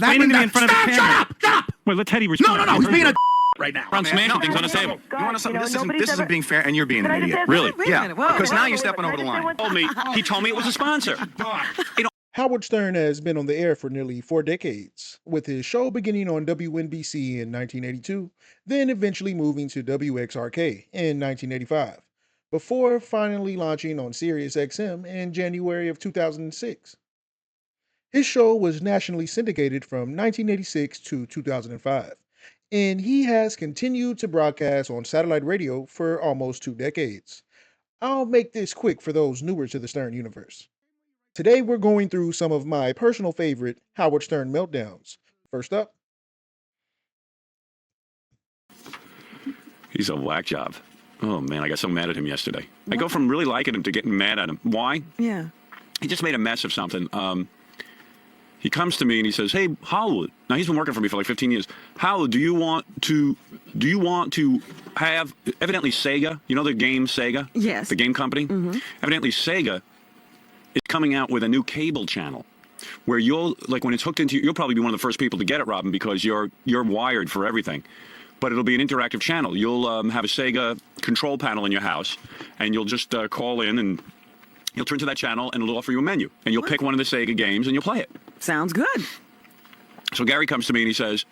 Explaining to me in front of the camera. Shut up! Wait, let Teddy respond. No, he's being a right now. I'm smashing things on the table. You want something? This isn't being fair, and you're being an idiot. Really? Yeah, because now you're stepping over the line. He told me it was a sponsor. Howard Stern has been on the air for nearly 4 decades, with his show beginning on WNBC in 1982, then eventually moving to WXRK in 1985, before finally launching on Sirius XM in January of 2006. His show was nationally syndicated from 1986 to 2005, and he has continued to broadcast on satellite radio for almost 2 decades. I'll make this quick for those newer to the Stern universe. Today we're going through some of my personal favorite Howard Stern meltdowns. First up. He's a whack job. Oh man, I got so mad at him yesterday. What? I go from really liking him to getting mad at him. Why? Yeah. He just made a mess of something. He comes to me and he says, "Hey, Howard." Now he's been working for me for like 15 years. Howard, do you want to have evidently Sega? You know the game Sega? Yes. The game company. Mm-hmm. Evidently Sega is coming out with a new cable channel where you'll, like when it's hooked into, you'll probably be one of the first people to get it, Robin, because you're wired for everything. But it'll be an interactive channel. You'll have a Sega control panel in your house, and you'll just call in and you'll turn to that channel and it'll offer you a menu. And you'll pick one of the Sega games and you'll play it. Sounds good. So Gary comes to me and he says,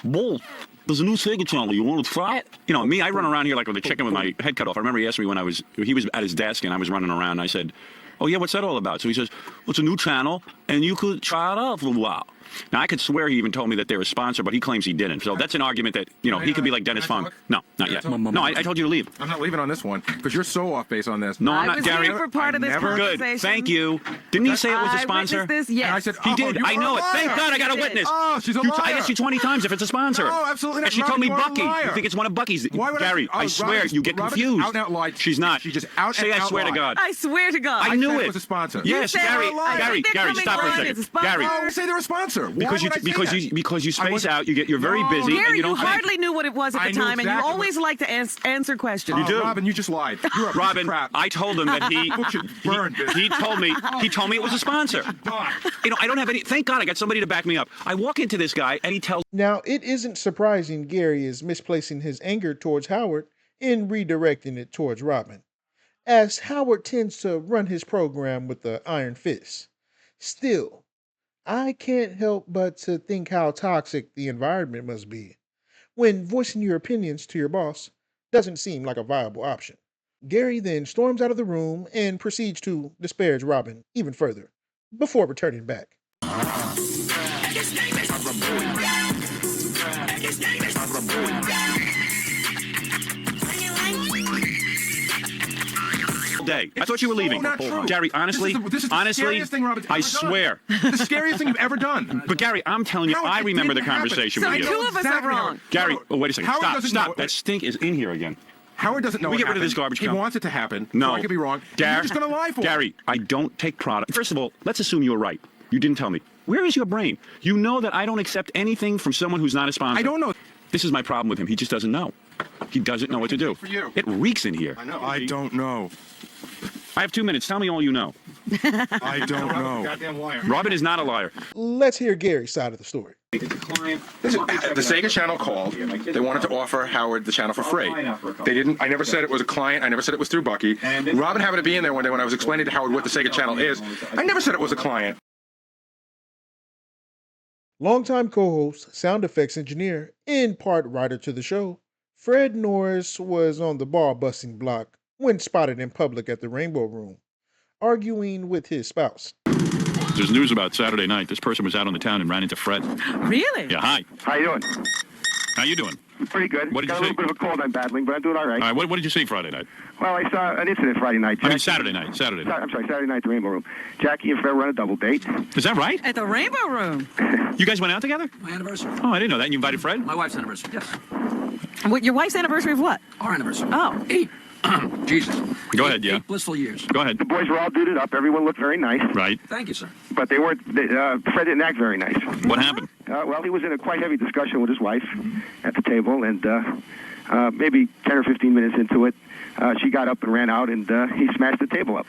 "Bull, there's a new Sega channel. You want to try it?" You know, me, I run around here like with a chicken with my head cut off. I remember he asked me when he was at his desk and I was running around. And I said, "Oh, yeah, what's that all about?" So he says, "Well, it's a new channel, and you could try it out for a while." Now, I could swear he even told me that they're a sponsor, but he claims he didn't. So that's an argument that, you know, he could be like Dennis Funk. No, not yet. No, I told you to leave. I'm not leaving on this one, because you're so off base on this. No, I'm I not, was Gary. here for part of this conversation. Good, thank you. Didn't he say it was a sponsor? I witnessed this, yes. And I said, He did. you I are know a it. Thank liar. God I got a witness. Oh, she's a liar. I asked you 20 times if it's a sponsor. No, absolutely not. And she Robin, told me you are a Bucky. liar. You think it's one of Bucky's? Why would Gary, I swear, Robin, you get Robin confused. out and out lied. She's not. She just out Say and I out swear to lied. God. I swear to God. I knew said it. was a sponsor. Yes, said Gary, they're lying. Gary, They're Gary, coming stop for a on. second. It's a sponsor. Gary, I say they're a sponsor. Why because would I say that? because you space out, you're very busy. Gary, and you don't hardly knew what it was at I the knew time, and you exactly always like to answer questions. You do. Robin, you just lied. You're a Robin, crap. I told him that he told me it was a sponsor. You know, I don't have any. Thank God I got somebody to back me up. I walk into this guy and he tells. Now, it isn't surprising Gary is misplacing his anger towards Howard and redirecting it towards Robin, as Howard tends to run his program with the iron fist. Still, I can't help but to think how toxic the environment must be when voicing your opinions to your boss doesn't seem like a viable option. Gary then storms out of the room and proceeds to disparage Robin even further before returning back. Day. I thought you were leaving. Not true. Honestly, this is the scariest thing, Robin, I ever swear. done. The scariest thing you've ever done. But Gary, I'm telling you, Howard, I it remember the didn't happen. conversation So with you. two of us are wrong. Gary, oh, wait a second. Howard doesn't know Stop. it. That stink is in here again. Howard doesn't know We what get rid of happened. this garbage He can. wants it to happen. No. So I could be wrong. Gary, You're just going to lie for Gary, I don't take product. First of all, let's assume you were right. You didn't tell me. Where is your brain? You know that I don't accept anything from someone who's not a sponsor. I don't know. This is my problem with him. He just doesn't know. He doesn't know what to do. For you. It reeks in here. I know. I don't know. I have 2 minutes. Tell me all you know. I don't know. Goddamn liar. Robin is not a liar. Let's hear Gary's side of the story. The Sega channel called. They wanted to offer Howard the channel for free. They didn't. I never said it was a client. I never said it was through Bucky. Robin happened to be in there one day when I was explaining to Howard what the Sega channel is. I never said it was a client. Longtime co-host, sound effects engineer, and part writer to the show, Fred Norris was on the ball-busting block when spotted in public at the Rainbow Room, arguing with his spouse. There's news about Saturday night. This person was out on the town and ran into Fred. Really? Yeah, hi. How you doing? How you doing? Pretty good. What did you Got a see? little bit of a cold I'm battling, but I'm doing all right. All right, what did you see Friday night? Well, I saw an incident Friday night. I mean, Saturday night. Saturday night. I'm sorry, Saturday night at the Rainbow Room. Jackie and Fred were on a double date. Is that right? At the Rainbow Room. You guys went out together? My anniversary. Oh, I didn't know that. And you invited Fred? My wife's anniversary. Yes. What, your wife's anniversary of what? Our anniversary. Oh. 8. Jesus. Go ahead, yeah. 8 blissful years. Go ahead. The boys were all duded up. Everyone looked very nice. Right. Thank you, sir. But they weren't. Fred didn't act very nice. What happened? Well, he was in a quite heavy discussion with his wife at the table, and maybe 10 or 15 minutes into it, She got up and ran out, and he smashed the table up.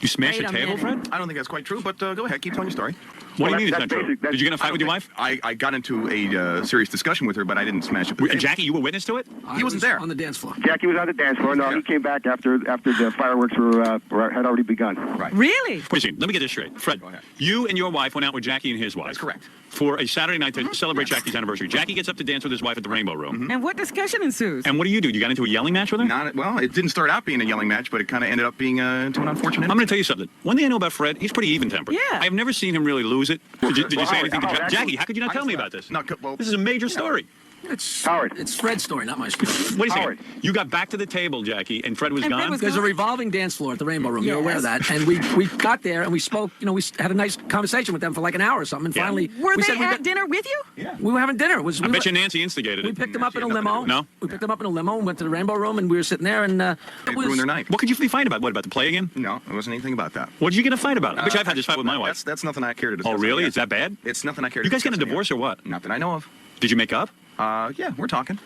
You smashed Wait a a table, minute. Fred? I don't think that's quite true, but go ahead. Keep telling your story. What do you mean that's it's not true? basic. Did you get in a fight with your wife? I got into a serious discussion with her, but I didn't smash up the table. Jackie, you were witness to it? He wasn't there. On the dance floor. Jackie was on the dance floor. No, he came back after the fireworks had already begun. Right. Really? Wait a second. Let me get this straight. Fred, Go ahead. you and your wife went out with Jackie and his wife. That's correct. For a Saturday night to celebrate Jackie's anniversary. Jackie gets up to dance with his wife at the Rainbow Room. And what discussion ensues? And what do? You got into a yelling match with her? Well, it didn't start out being a yelling match, but it kind of ended up being into an unfortunate. I'm going to tell you something. One thing I know about Fred, he's pretty even-tempered. Yeah. I've never seen him really lose it. Did you say anything to Howard, Jackie? How could you not tell me about this? No, well, This is a major story. Howard. It's Fred's story, not my story. Wait a second. Howard. You got back to the table, Jackie, and Fred was And Fred gone? was There's a revolving dance floor at the Rainbow Room. You're aware of Yes. that. And we got there and we spoke. We had a nice conversation with them for like an hour or something. And Yeah. finally, Were we they said at dinner with you? we were having dinner. I bet you Nancy instigated We it. picked them up in a Nancy had nothing limo. to do with it. No? We picked them up in a limo and went to the Rainbow Room, and we were sitting there, and it ruined their night. What could you fight about? What, about the play again? No, it wasn't anything about that. What did you get in a fight about? I bet you I've had this fight with my wife. That's nothing I care to discuss. Oh, really? Yeah. Is that bad? It's nothing I care to You guys discuss. get a divorce or what? Not that I know of. Did you make up? Yeah, we're talking.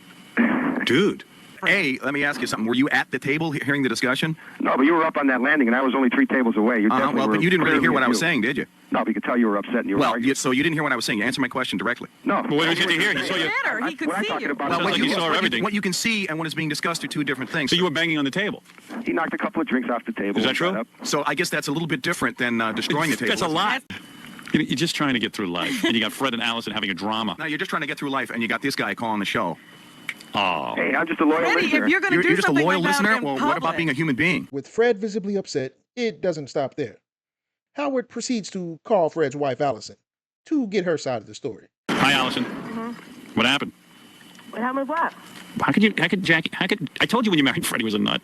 Dude. Hey, let me ask you something. Were you at the table hearing the discussion? No, but you were up on that landing, and I was only 3 tables away. You definitely Well, were but you didn't really hear clearly what I was at you. saying, did you? No, but you could tell you were upset and you were Well, arguing. so you didn't hear what I was saying. You answered my question directly. No. Well, what did you get to hear? He saw you. Better. He could What I'm see talking you. about Sounds is like you saw everything. What you can see and what is being discussed are two different things. So you were banging on the table. he knocked a couple of drinks off the table. Is that and true? got up. So I guess that's a little bit different than destroying the table. That's a isn't it? lot. You're just trying to get through life. And you got Fred and Allison having a drama. No, you're just trying to get through life, and you got this guy calling the show. Oh. Hey, I'm just a loyal Freddie, listener. if you're going to You're do just a something loyal like that listener? in Well, what about public- being a human being? With Fred visibly upset, it doesn't stop there. Howard proceeds to call Fred's wife, Allison, to get her side of the story. Hi, Allison. What happened? What happened with what? I told you when you married Freddie was a nut.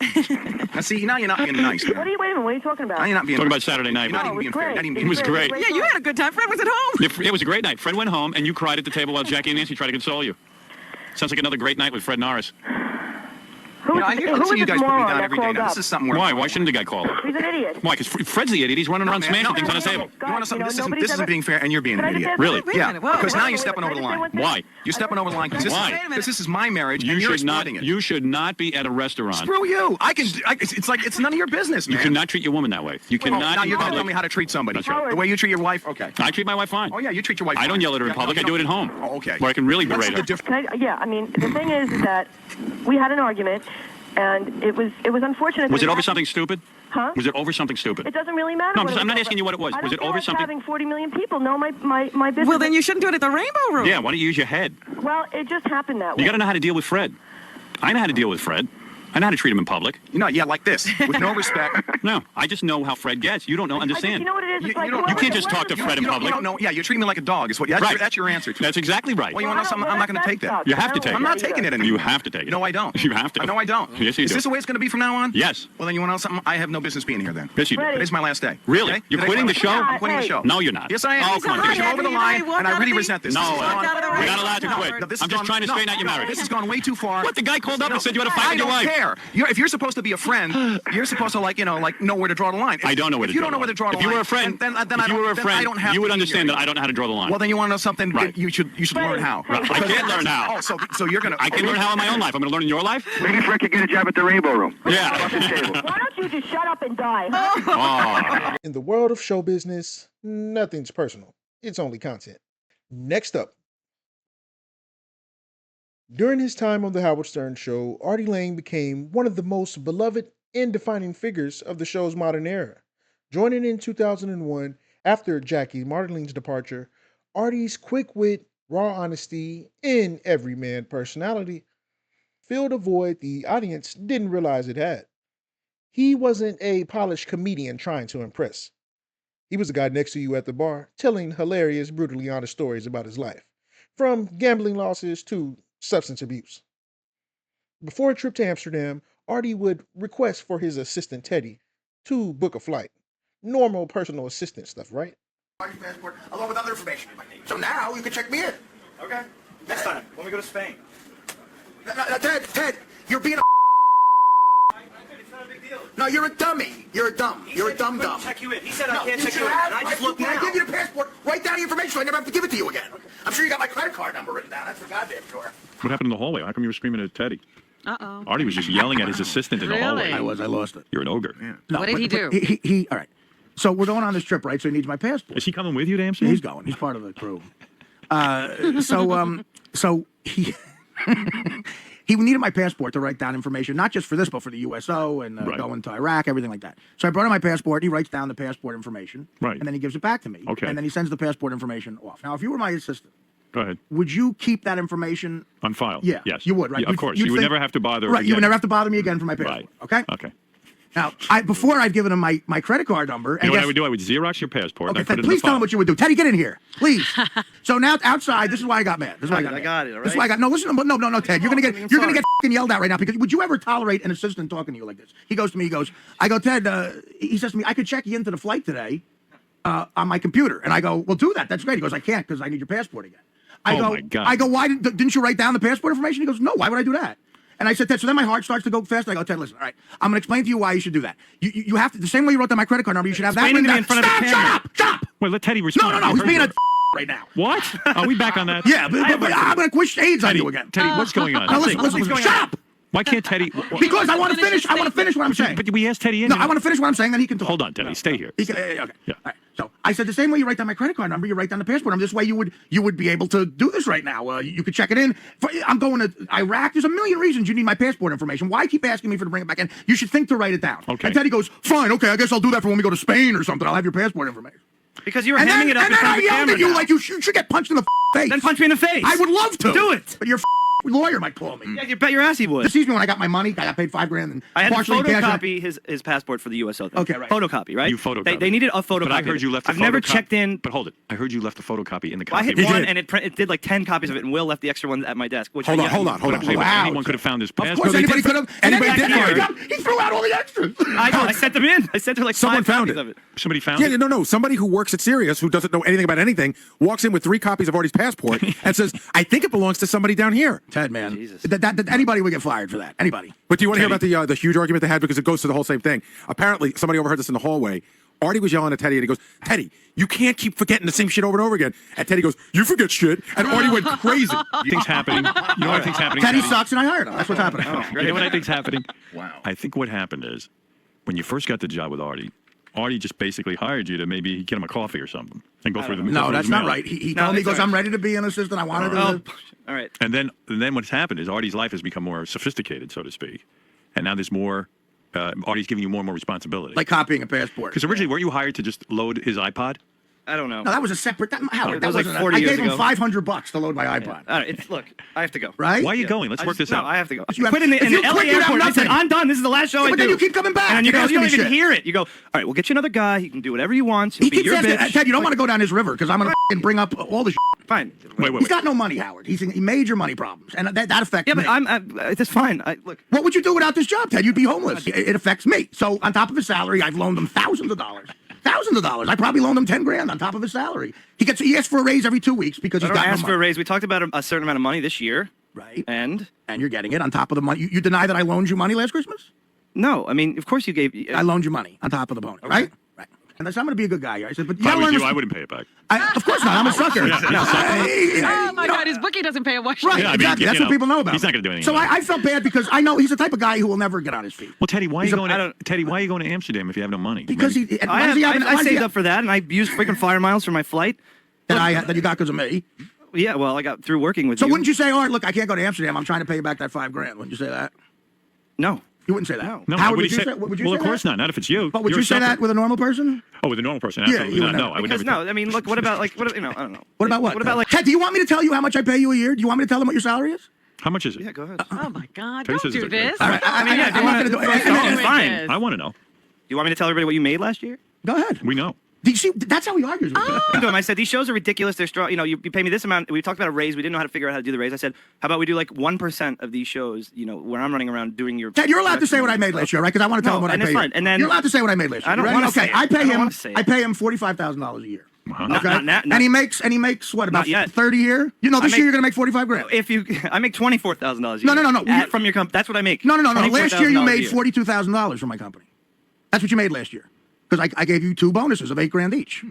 Now, see, now you're not being nice. What are you waiting? What are you talking about? Now you're not being Talking nice. about Saturday night. You're not No, even it being was fair. great. Not even It being was fair. great. Yeah, you had a good time. Fred was at home. It was a great night. Fred went home, and you cried at the table while Jackie and Nancy tried to console you. Sounds like another great night with Fred Norris. Who You know, was, I hear, who I was see you this guys put me moron down that every day called now. up? This is something where... Why? Why shouldn't the guy call her? He's an idiot. Why? Because Fred's the idiot. He's running around man, smashing no. things on his table. You want to something? You know, This isn't nobody's ever- being fair, and you're being Can an I just idiot. answer Really? this? Wait a Yeah, minute. Whoa, because whoa, now wait, you're stepping over the line. Why? You're stepping over the line because Wait a minute. this is my marriage, You and you're should not. exploiting it. You should not be at a restaurant. Screw you! It's like it's none of your business, man. You cannot treat your woman that way. You Oh, cannot. now in you're going to tell public. me how to treat somebody. That's right. The way you treat your wife. Okay. I treat my wife fine. Oh yeah, you treat your wife. I don't fine. yell at her in Yeah, public. no, I do it at home. Oh, okay. Where I can really What's berate the her. difference? Yeah, I mean, the thing is that we had an argument, and it was unfortunate. Was that it over happened. something stupid? Huh? Was it over something stupid? It doesn't really matter. No, what it I'm was not over. asking you what it was. I Was don't it over feel like something- having 40 million people know my business. Well, then you shouldn't do it at the Rainbow Room. Yeah. Why don't you use your head? Well, it just happened that way. You got to know how to deal with Fred. I know how to deal with Fred. I know how to treat him in public. You know, yeah, like this, with no respect. No, I just know how Fred gets. You don't know, I just, understand. you know what it is? You- It's like you don't- whoever- You can't just talk to whoever- Fred in You public. don't know. Yeah, you're treating me like a dog. Is what? That's your answer to it. That's exactly right. Well, you want to know something? I'm not going to take that. You have to take I'm it. not taking it anymore. You have to take it. No, I don't. You have to. No, I don't. Yes, you Is do. this the way it's going to be from now on? Yes. Well, then you want to know something? I have no business being here then. Yes, you do. Freddie. Today's my last day. Really? Okay? You're Today's quitting my the last show? day. I'm quitting the show. No, you're not. Yes, I am. Oh, come on, Because dude. you're over the line, Walk and I out of really the- resent this. No, This has walk gone- out of the You're not allowed to Howard. quit. No, this I'm has just trying to gone- straighten out your no, marriage. This has gone way too far. What? The guy called up and said you had a fight I with your don't wife. care. If you're supposed to be a friend, you're supposed to know where to draw the line. I don't know where to If you draw don't know the where to draw the line. line, If you were a friend, then if you were a friend, I don't have you to would be understand here. that I don't know how to draw the line. Well, then you want to know something? Right. You should learn how. I can't learn how. Oh, so you're gonna? I can learn how in my own life. I'm going to learn in your life. Maybe Fred could get a job at the Rainbow Room. Yeah. Why don't you just shut up and die? Huh? Oh. In the world of show business, nothing's personal. It's only content. Next up. During his time on The Howard Stern Show, Artie Lange became one of the most beloved and defining figures of the show's modern era. Joining in 2001, after Jackie Martling's departure, Artie's quick wit, raw honesty, and everyman personality filled a void the audience didn't realize it had. He wasn't a polished comedian trying to impress. He was the guy next to you at the bar, telling hilarious, brutally honest stories about his life, from gambling losses to substance abuse. Before a trip to Amsterdam, Artie would request for his assistant Teddy to book a flight. Normal personal assistant stuff, right? Passport, along with other information you might need. So now you can check me in. Okay. Next time, when we go to Spain. Ted, you're being a It's not a big deal. No, you're a dummy. You're a dumb. You're a dumb. Check you in. He said I No, can't you check should you in. have. And I just looked When now. I give you the passport, write down the information so I never have to give it to you again. I'm sure you got my credit card number written down. That's for goddamn sure. What happened in the hallway? How come you were screaming at Teddy? Uh-oh. Artie was just yelling at his assistant in the hallway. Really? I lost it. You're an ogre. No, What did he do? He all right. So we're going on this trip, right? So he needs my passport. Is he coming with you to Amsterdam? He's going. He's part of the crew. So he he needed my passport to write down information, not just for this, but for the USO and going to Iraq, everything like that. So I brought him my passport. He writes down the passport information, Right. and then he gives it back to me. Okay. And then he sends the passport information off. Now, if you were my assistant, Go ahead. would you keep that information On file. Yeah. Yes. You would, right? Yeah, of course. You'd You would think- never have to bother. Right. You would again. never have to bother me again for my passport. Right. Okay. Okay. Now, before I've given him my credit card number, and You know what guess- I would do? I would Xerox your passport. Okay, and I put it in please the tell him file. what you would do. Teddy, get in here, please. So now outside, this is why I got mad. This is why I got mad. I got it, all This is why I got no. Listen, no, Ted. You're gonna get f***ing yelled at right now because would you ever tolerate an assistant talking to you like this? He goes to me. I go, Ted. He says to me, I could check you into the flight today on my computer, and I go, well, do that. That's great. He goes, I can't because I need your passport again. My God. I go, why didn't you write down the passport information? He goes, no. Why would I do that? And I said, Ted, so then my heart starts to go fast. I go, Ted, listen, all right, I'm going to explain to you why you should do that. You have to, the same way you wrote down my credit card number, you should have that Explain written to me down. in front of the camera. Stop! Wait, let Teddy respond. No, You he's heard being you. a right now. What? Are we back on that? Yeah, but I'm going to wish AIDS on Teddy, you again. Teddy, what's going on? Now listen, shut up! Why can't Teddy? Because I want to finish. I want to finish what I'm saying. But we asked Teddy in. No, I want to finish what I'm saying, then he can talk. Hold on, Teddy. Stay here. He can, okay. Yeah. All right. So I said the same way you write down my credit card number, you write down the passport number. This way you would be able to do this right now. You could check it in. I'm going to Iraq. There's a million reasons you need my passport information. Why keep asking me to bring it back in? You should think to write it down. Okay. And Teddy goes, fine, okay, I guess I'll do that for when we go to Spain or something. I'll have your passport information. Because you were hamming it up in front of the camera. And then I yelled at you now. like you should get punched in the face. Then punch me in the face. I would love to. Do it. But your lawyer might call me. Yeah, you bet your ass he would. Excuse me, when I got my money, I got paid $5,000 and I had to partially cash. photocopy his passport for the USO thing. Okay, right. Photocopy, right? You photocopied. They needed a photocopy. But I heard you left the I've never photocopy- checked in. But hold it. I heard you left the photocopy in the I copy. hit one, and it did like 10 copies of it, and Will left the extra one at my desk. Which Hold I on, hold on. Wow. Anyone could have found his Of passport. course, anybody could have. Anybody did back here. find it. He threw out all the extras. I sent them in. I sent her like Someone 5 found copies it. of it. Somebody found Yeah, it. no. Somebody who works at Sirius, who doesn't know anything about anything, walks in with 3 copies of Artie's passport and says, I think it belongs to somebody down here. Ted, man, Jesus. Anybody would get fired for that. Anybody. But do you want to hear about the huge argument they had? Because it goes to the whole same thing. Apparently, somebody overheard this in the hallway. Artie was yelling at Teddy, and he goes, Teddy, you can't keep forgetting the same shit over and over again. And Teddy goes, you forget shit. And Artie went crazy. Things happening. You know what I think's happening? Teddy sucks, and I hired him. That's what's happening. You know what I think's happening? Wow. I think what happened is when you first got the job with Artie just basically hired you to maybe get him a coffee or something and go through the No, through that's his not mail. right. He No, told me, he that's goes, all I'm right. ready to be an assistant. I wanted Oh, to. all right. And then what's happened is Artie's life has become more sophisticated, so to speak. And now there's more, Artie's giving you more and more responsibility. Like copying a passport. Because originally, weren't you hired to just load his iPod? I don't know. No, that was a separate. Howard, That was like wasn't 40 I years gave him ago. $500 to load my iPod. All right, look, I have to go. Right? Why are you going? Let's work this out. No, I have to go. You I have- quit in if the you LA quit, you have airport. I said, nothing. I'm done. This is the last show I but do. then you keep coming back. And you Keep go, you don't asking me even shit. hear it. You go, all right, we'll get you another guy. He can do whatever he wants. He'll He be keeps your asking, bitch. Ted, you don't want to go down this river because I'm going to bring up all the shit. Fine. Wait. He's got no money, Howard. He major money problems. And that affects Yeah, me. but that's fine. Look. What would you do without this job, Ted? You'd be homeless. It affects me. So on top of his salary, I've loaned him thousands of dollars. Thousands of dollars. I probably loaned him $10,000 on top of his salary. He asks for a raise every 2 weeks because he's I got don't no ask for money. a raise. We talked about a certain amount of money this year. Right. And you're getting it on top of the money. You deny that I loaned you money last Christmas? no, I mean, of course you gave. I loaned you money on top of the bonus, right? Right. And I said, I'm going to be a good guy here. I said, but you If I gotta was learn you, to- I wouldn't pay it back. Of course not. I'm a sucker. Oh my God, his bookie doesn't pay a wash. Right, Yeah, I mean, exactly. That's you what know, people know about. he's not gonna do anything So about I felt bad because I know he's the type of guy who will never get on his feet. Well, Teddy, why are you going? I To, don't- Teddy, why are you going to Amsterdam if you have no money? Because Maybe- I saved up for that, and I used freaking flyer miles for my flight. that you got because of me. Yeah, well, I got through working with So you. wouldn't you say, all right, look, I can't go to Amsterdam. I'm trying to pay you back that $5,000. Wouldn't you say that? No. You wouldn't say that. No. No, Howard, would would he you say? say? Would you Well, say of course that? not. Not if it's you. But would You're you say a that sucker. with a normal person? Oh, with a normal person, Yeah, absolutely you not. would No, never. I would Because never. no, I mean, look, what about like what? I don't know. What about what? What about like? Ted, do you want me to tell you how much I pay you a year? Do you want me to tell them what your salary is? How much is it? Yeah, go ahead. Oh my God, Teddy don't says do it's this. All right. I mean, yeah, I'm not going to do it's it. fine. I want to know. You want me to tell everybody what you made last year? Go ahead. We know. Do you see? That's how he argues with me. To him, I said, these shows are ridiculous. They're strong. You know, you pay me this amount. We talked about a raise. We didn't know how to figure out how to do the raise. I said, how about we do like 1% of these shows, you know, where I'm running around doing your... Ted, you're allowed to say what I made last year, right? Because I want to tell him what I and pay it's you. fine. And then- You're allowed to say what I made last year. I don't right? wanna Okay, say it. I pay I don't him. wanna say it. I pay him $45,000 a year. Uh-huh. Okay, and he makes what about Not yet. 30 a year? You know, this I year make- you're gonna make $45,000. If you, I make $24,000 a year. No. From your company, that's what I make. No. Last year you $24,000 made a year. $42,000 from my company. That's what you made last year. Because I gave you 2 bonuses of $8,000 each.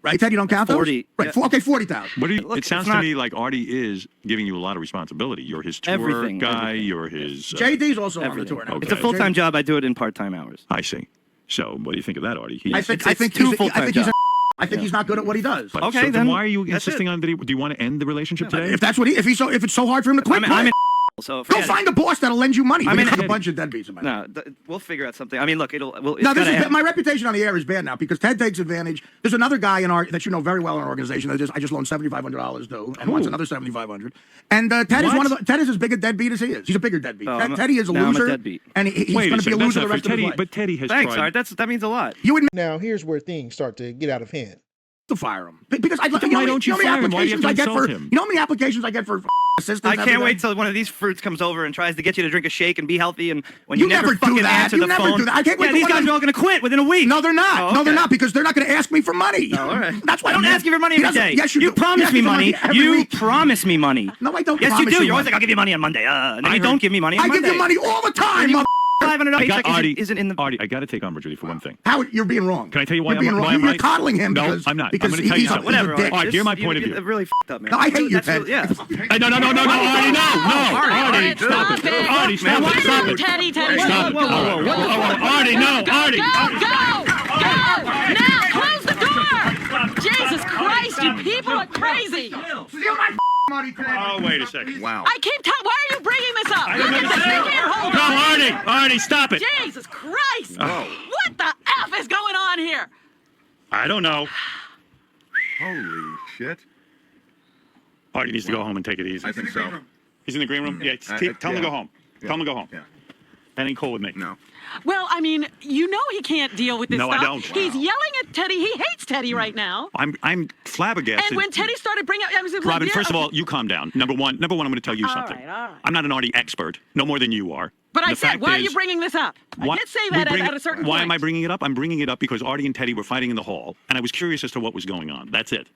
right? Ted, you don't count 40, those? Right, okay, 40,000. What do you, Look, it sounds it's not- to me like Artie is giving you a lot of responsibility. You're his tour Everything, guy. everything. You're his. JD's also on the Everything. tour now. It's a Okay. full-time job. I do it in part-time hours. I see. So, what do you think of that, Artie? I think it's he's two I full-time think he's jobs. I think he's not good at what he does. But, Okay, so then then why are you that's insisting it. on that? Do you want to end the relationship today? If that's what if it's so hard for him to quit, I'm quit. so Go forget it. find a boss that'll lend you money. I'm We're in- gonna have a bunch of deadbeats in my life. No, we'll figure out something. I mean, look, it's No, this gotta is end. my reputation on the air is bad now because Ted takes advantage. There's another guy in our that you know very well in our organization that I just loaned $7,500 to, and wants another $7,500. And Ted is What? one of the Ted is as big a deadbeat as he is. He's a bigger deadbeat. Teddy is a now I'm a loser, deadbeat. and he's Wait going a to be a second, loser that's the not rest fair. of his Teddy, life. but Teddy has Thanks, tried. Art. That means a lot. You would Now, here's where things start to get out of hand. to fire him because I. Then why don't you know how many fire him? Why do you applications have I to get for? insult him? You know how many applications I get for assistants? I every can't day? wait till one of these fruits comes over and tries to get you to drink a shake and be healthy, and when you, You never do fucking that. answer You the never phone. do that. I can't wait Yeah, till these one of guys them- are all going to quit within a week. No, they're not. Oh, No, they're okay. not because they're not going to ask me for money. Oh, all right. That's why I don't ask you for money He every doesn't- day. Yes, you do. promise Yes, me you do money. every You week. promise me money. No, I don't. Yes, you promise do. You're always money. like, I'll give you money on Monday. And then you don't give me money on I Monday. give you money all the time. mother- $500 I got check Artie. isn't in the. Artie, I got to take umbrage with you for one thing. Howard, you're being wrong. Can I tell you why You're being I'm, wrong. why I'm You're right? coddling him. No, because, I'm not. Because I'm going to tell you he's a- something. he's a Whatever. dick. All right, hear my point of view. Really f***ed up, man. No, I hate you, That's Ted. really- Yeah. Hey, no, Artie, no. Artie, stop it. Artie, stop it. Stop it. Teddy, Stop it. Whoa, whoa, whoa, whoa. Artie, no, Artie. Go! Now, close the door! Jesus Christ, you people are crazy! Steal my money, Ted. Oh, wait a second. Wow. I keep telling. Why are you bringing this up? I Look don't at this know. thing here. Hold No, on. Artie, stop it. Jesus Christ! Oh. What the F is going on here? I don't know. Holy shit. Artie needs to go home and take it easy. I think so. He's in the green room? Yeah, tell him to go home. Tell him to go home. Yeah. That ain't cool with me. No. Well, I mean, you know he can't deal with this No, I stuff. don't. He's yelling at Teddy. He hates Teddy right now. I'm flabbergasted. And when Teddy started bringing up, I was like, Robin, yeah, first of okay. all, you calm down. Number one, I'm going to tell you All something. right, all right. I'm not an Artie expert, no more than you are. But I The said, fact why are is- you bringing this up? I Why- did say we that bring at it- a certain Why point. am I bringing it up? I'm bringing it up because Artie and Teddy were fighting in the hall, and I was curious as to what was going on. That's it.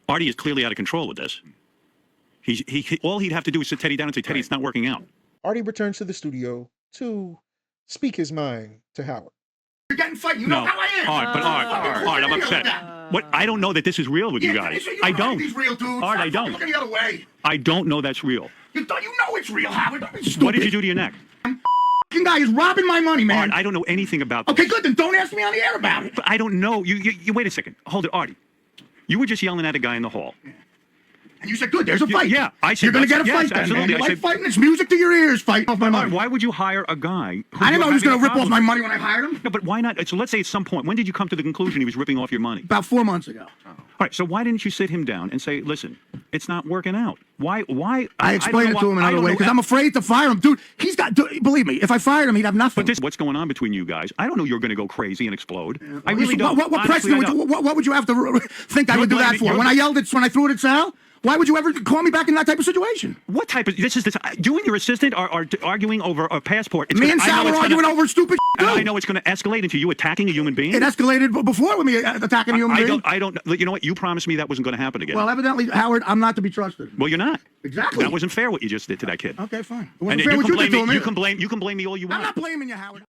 Artie is clearly out of control with this. All he'd have to do is sit Teddy down and say, Teddy, it's not working out. Artie returns to the studio to speak his mind to Howard. You're getting fight. You know how I am. Art, I'm upset. What? I don't know that this is real with you guys. I don't. These real dudes. Art, I don't. Looking the other way. I don't know that's real. You know it's real, Howard. Don't be stupid. What did you do to your neck? Fucking guy is robbing my money, man. Art, I don't know anything about this. Okay, good. Then don't ask me on the air about it. But I don't know. You wait a second. Hold it, Artie. You were just yelling at a guy in the hall. And you said, good, there's a fight. Yeah, I said You're going to get a yes, fight then, absolutely. man. I Like said- fighting, it's music to your ears, fighting off my Art, money. why would you hire a guy? I didn't know he was going to rip off my money when I hired him. No, but why not? So let's say at some point, when did you come to the conclusion he was ripping off your money? About 4 months ago. All right, so why didn't you sit him down and say, listen, it's not working out? Why? I explained it to him another way because I'm afraid to fire him. Dude, he's got, believe me, if I fired him, he'd have nothing. But what's going on between you guys? I don't know you're going to go crazy and explode. I really don't. What Honestly, precedent I don't. what would you have to think I would do that for? When I threw it at Sal? Why would you ever call me back in that type of situation? What type of this? You and your assistant are arguing over a passport. Me and Sal are arguing over stupid And shit, I know it's going to escalate into you attacking a human being. It escalated before with me attacking a human being. I don't. You know what? You promised me that wasn't going to happen again. Well, evidently, Howard, I'm not to be trusted. Well, you're not. Exactly. That wasn't fair what you just did to that kid. Okay, fine. It And wasn't you fair what can you did blame to him. me. You can blame me all you want. I'm not blaming you, Howard.